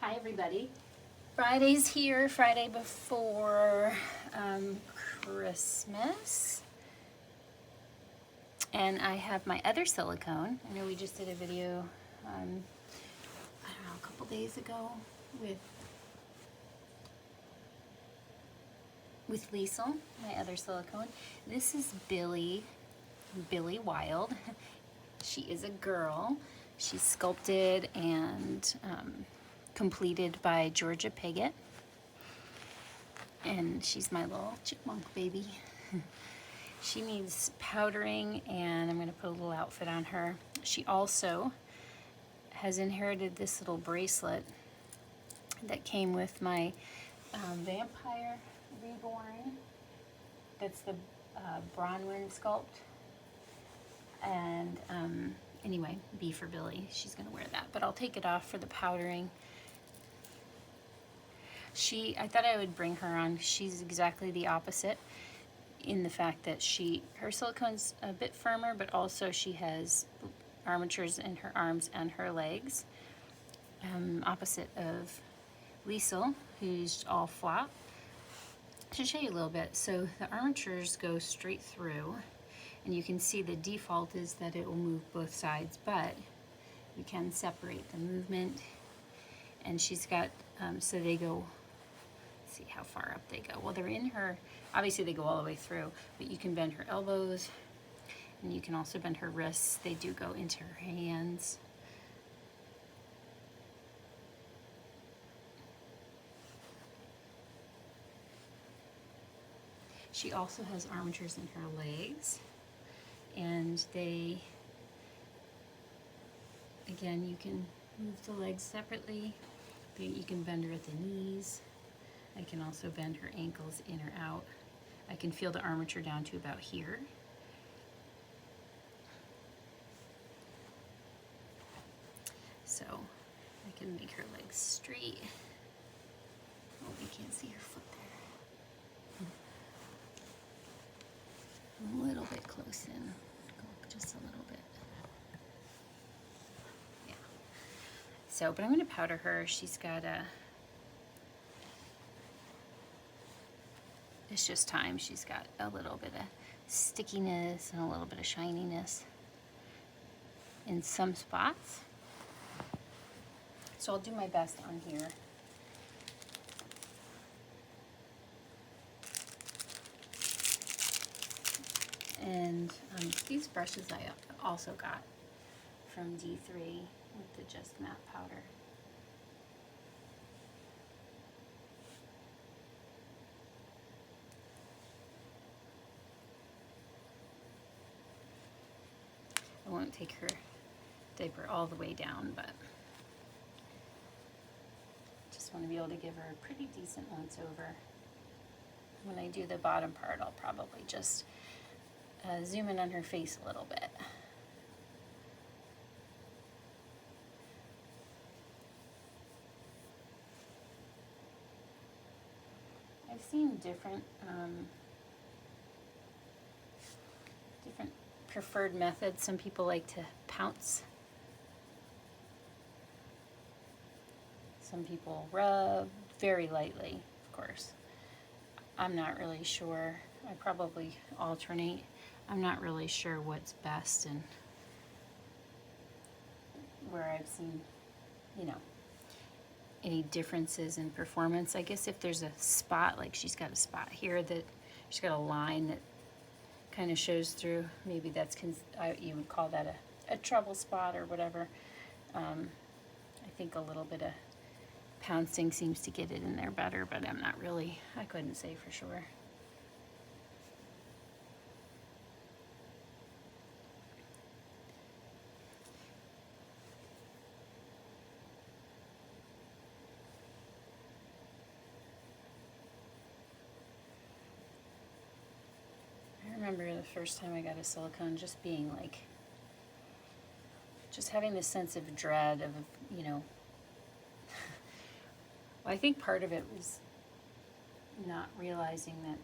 Hi everybody. Friday's here, Friday before Christmas. And I have my other silicone. I know we just did a video, I don't know, a couple days ago with Liesel, my other silicone. This is Billie Wilde. She is a girl. She's sculpted and completed by Jorja Pigott. And she's my little chipmunk baby. She needs powdering, and I'm going to put a little outfit on her. She also has inherited this little bracelet that came with my vampire Reborn. That's the Bronwyn sculpt. And anyway, B for Billie. She's going to wear that, but I'll take it off for the powdering. I thought I would bring her on. She's exactly the opposite in the fact that her silicone's a bit firmer, but also she has armatures in her arms and her legs. Opposite of Liesel, who's all flat. To show you a little bit, so the armatures go straight through, and you can see the default is that it will move both sides, but we can separate the movement. And she's got, so they go, let's see how far up they go. Well, they're in her, obviously they go all the way through, but you can bend her elbows, and you can also bend her wrists. They do go into her hands. She also has armatures in her legs, and they, again, you can move the legs separately. You can bend her at the knees. I can also bend her ankles in or out. I can feel the armature down to about here. So I can make her legs straight. Oh, you can't see her foot there. A little bit close in. Go up just a little bit. Yeah. So, but I'm going to powder her. She's got it's just time. She's got a little bit of stickiness and a little bit of shininess in some spots. So I'll do my best on here. And these brushes I also got from D3 with the Just Matte powder. I won't take her diaper all the way down, but just want to be able to give her a pretty decent once over. When I do the bottom part, I'll probably just zoom in on her face a little bit. I've seen different preferred methods. Some people like to pounce. Some people rub very lightly, of course. I'm not really sure. I probably alternate. I'm not really sure what's best and where I've seen, any differences in performance. I guess if there's a spot, like she's got a spot here that she's got a line that kind of shows through, maybe that's, you would call that a trouble spot or whatever. I think a little bit of pouncing seems to get it in there better, but I couldn't say for sure. I remember the first time I got a silicone just being like, just having this sense of dread of, well, I think part of it was not realizing that,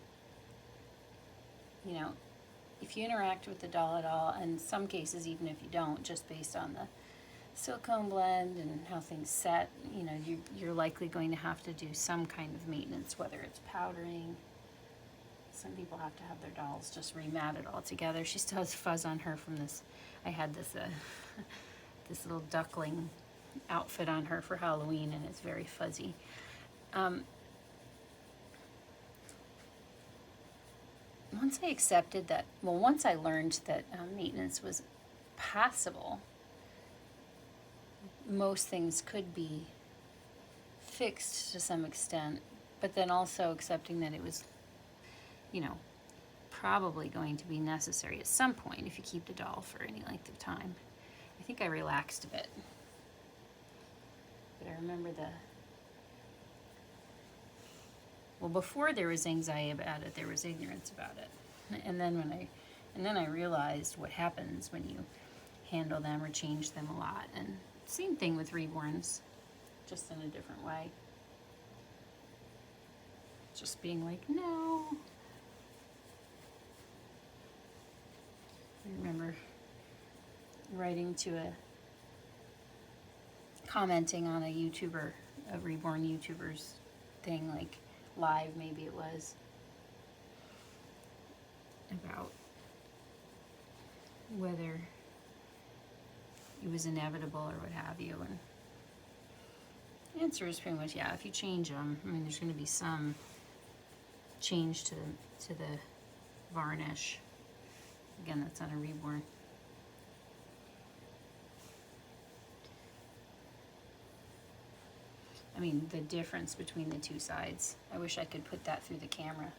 if you interact with the doll at all, and in some cases even if you don't, just based on silicone blend and how things set, you know, you're likely going to have to do some kind of maintenance, whether it's powdering. Some people have to have their dolls just rematted all together. She still has fuzz on her from this. I had this this little duckling outfit on her for Halloween, and it's very fuzzy. Once I accepted that, well, once I learned that maintenance was passable, most things could be fixed to some extent, but then also accepting that it was, you know, probably going to be necessary at some point if you keep the doll for any length of time. I think I relaxed a bit. But I remember well, before there was anxiety about it, there was ignorance about it. And then I realized what happens when you handle them or change them a lot. And same thing with Reborns, just in a different way. Just being like, no. I remember writing to commenting on a YouTuber, a Reborn YouTuber's thing, like live maybe it was, about whether it was inevitable or what have you, and the answer is pretty much yeah. If you change them, I mean, there's going to be some change to the varnish. Again, that's on a Reborn. I mean, the difference between the two sides. I wish I could put that through the camera.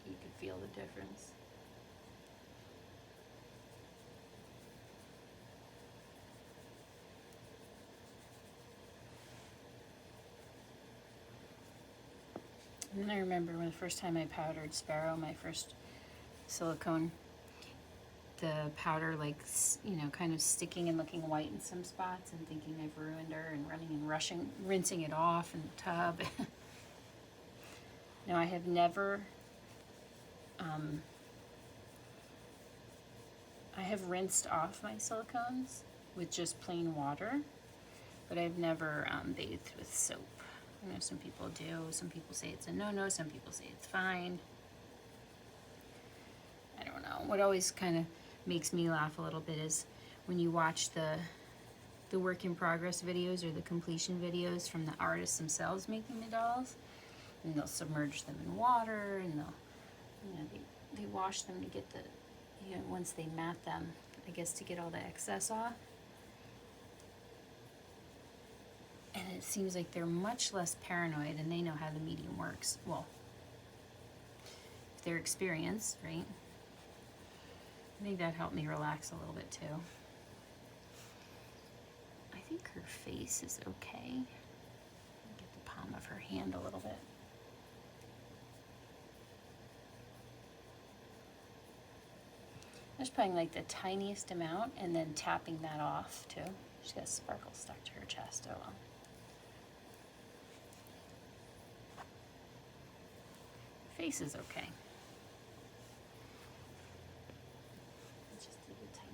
You could feel the difference. And then I remember when the first time I powdered Sparrow, my first silicone, the powder, like, you know, kind of sticking and looking white in some spots and thinking I've ruined her and running and rinsing it off in the tub. No, I have never, I have rinsed off my silicones with just plain water, but I've never bathed with soap. I know some people do. Some people say it's a no-no. Some people say it's fine. I don't know. What always kind of makes me laugh a little bit is when you watch the work in progress videos or the completion videos from the artists themselves making the dolls, and they'll submerge them in water, and they'll, you know, they wash them to get the, you know, once they mat them, I guess, to get all the excess off. And it seems like they're much less paranoid and they know how the medium works. Well, if they're experienced, right? I think that helped me relax a little bit too. I think her face is okay. Get the palm of her hand a little bit. I'm just putting like the tiniest amount and then tapping that off too. She's got sparkle stuck to her chest. Oh well. Face is okay. Just a little tiny.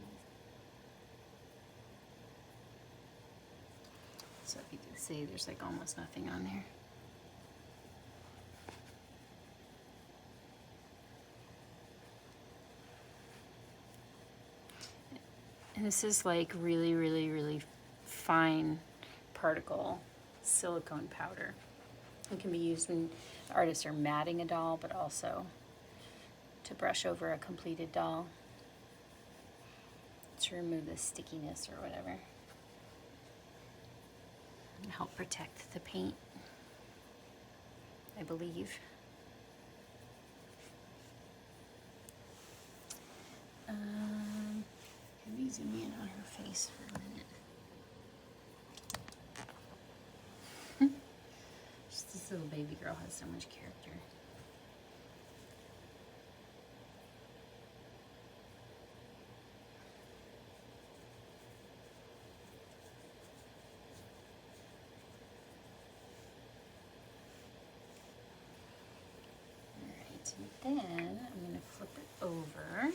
So if you can see, there's like almost nothing on there. And this is like really, really, really fine particle silicone powder. It can be used when artists are matting a doll, but also to brush over a completed doll to remove the stickiness or whatever. And help protect the paint, I believe. Let me zoom in on her face for a minute. Just this little baby girl has so much character. Alright, and then I'm going to flip it over.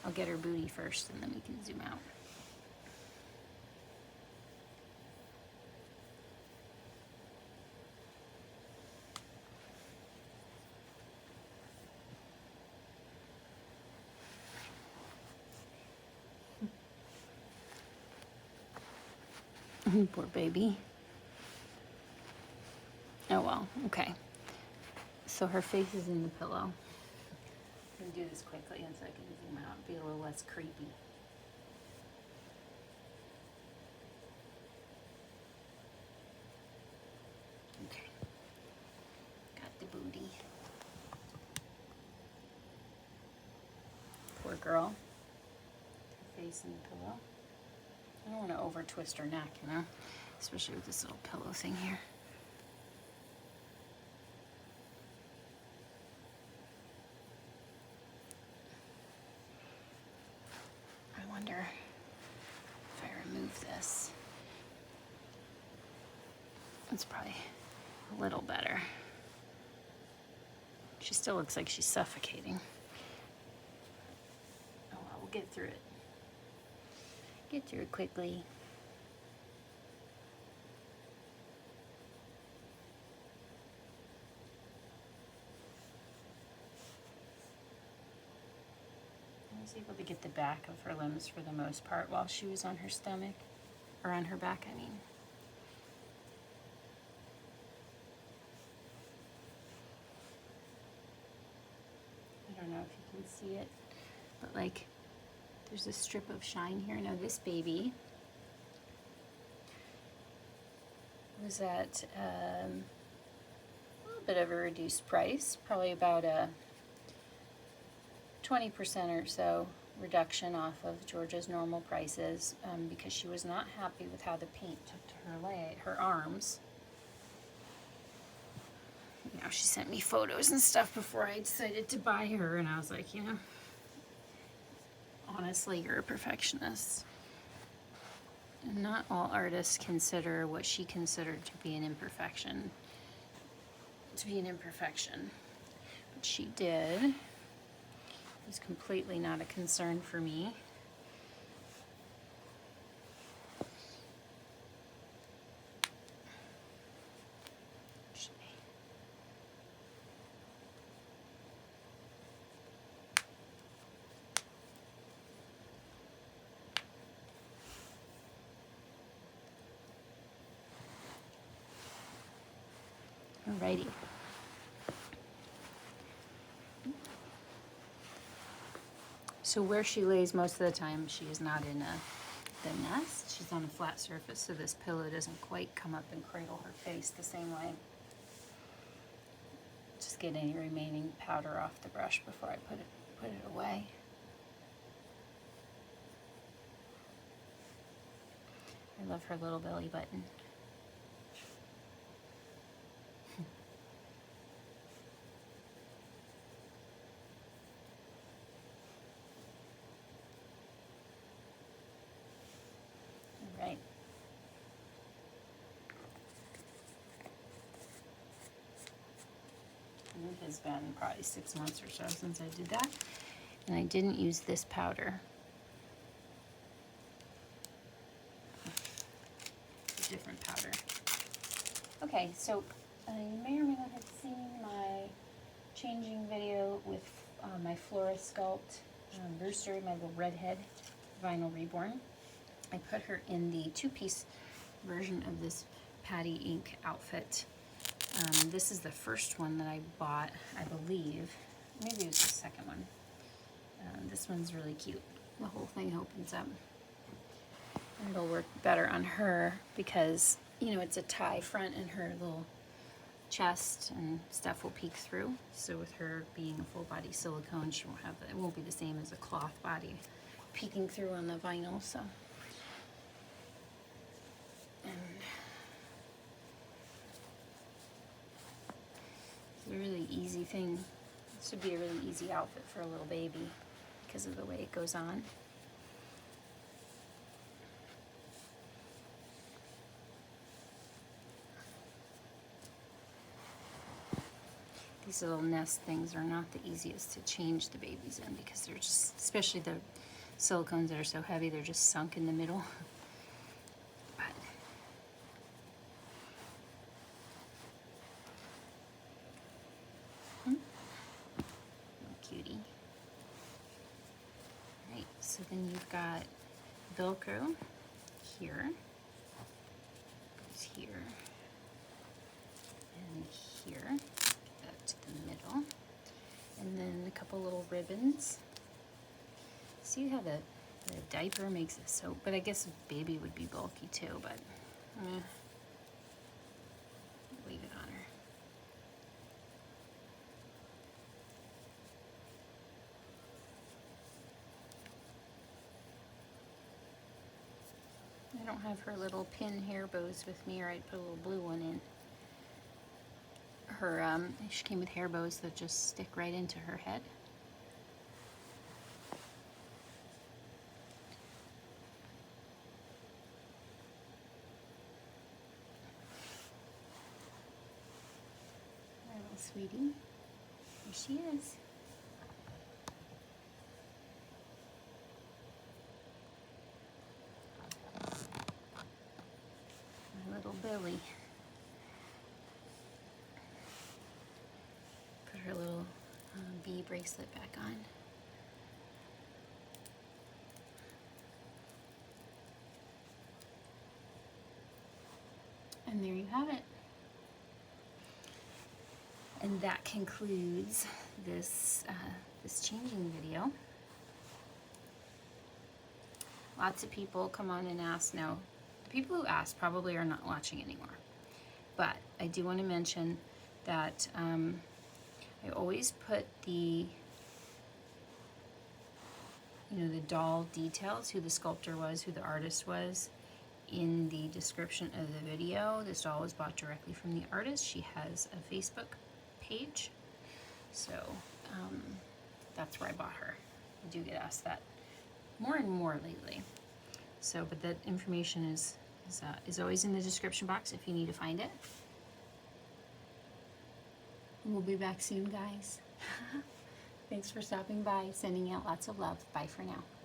I'll get her booty first and then we can zoom out. Poor baby. Oh well, okay. So her face is in the pillow. I'm gonna do this quickly and so I can zoom out, be a little less creepy. Okay. Got the booty. Poor girl. Her face in the pillow. I don't want to over twist her neck, you know? Especially with this little pillow thing here. I wonder if I remove this. It's probably a little better. She still looks like she's suffocating. Oh well, we'll get through it. Get through it quickly. I was able to get the back of her limbs for the most part while she was on her stomach, or on her back, I mean. I don't know if you can see it, but like there's a strip of shine here. Now this baby was at a little bit of a reduced price, probably about a 20% or so reduction off of Jorja's normal prices, because she was not happy with how the paint took to her arms. You know, she sent me photos and stuff before I decided to buy her, and I was like, you know, honestly, you're a perfectionist. And not all artists consider what she considered to be an imperfection but she did. It was completely not a concern for me. Alrighty. So where she lays most of the time, she is not in the nest. She's on a flat surface, so this pillow doesn't quite come up and cradle her face the same way. Just get any remaining powder off the brush before I put it away. I love her little belly button. Right. It has been probably 6 months or so since I did that, and I didn't use this powder. It's a different powder. Okay, so you may or may not have seen my changing video with my Florist Sculpt Brewster, my little redhead vinyl reborn. I put her in the 2-piece version of this Patty Ink outfit. This is the first one that I bought, I believe. Maybe it was the second one. This one's really cute. The whole thing opens up. And it'll work better on her because, you know, it's a tie front and her little chest and stuff will peek through. So with her being a full body silicone, she won't have it won't be the same as a cloth body peeking through on the vinyl. So. And it's a really easy thing. This would be a really easy outfit for a little baby because of the way it goes on. These little nest things are not the easiest to change the babies in because they're just, especially the silicones that are so heavy, they're just sunk in the middle. But cutie. Right, so then you've got Velcro here. ribbons. See how the diaper makes a soap, but I guess baby would be bulky too, but leave it on her. I don't have her little pin hair bows with me, or I'd put a little blue one in. Her, she came with hair bows that just stick right into her head. Our little sweetie. There she is. My little Billie. Put her little bee bracelet back on. And there you have it. And that concludes this this changing video. Lots of people come on and ask. Now, the people who ask probably are not watching anymore. But I do want to mention that I always put the the doll details, who the sculptor was, who the artist was, in the description of the video. This doll was bought directly from the artist. She has a Facebook page, so that's where I bought her. I do get asked that more and more lately. So, but that information is always in the description box if you need to find it. We'll be back soon, guys. Thanks for stopping by. Sending out lots of love. Bye for now.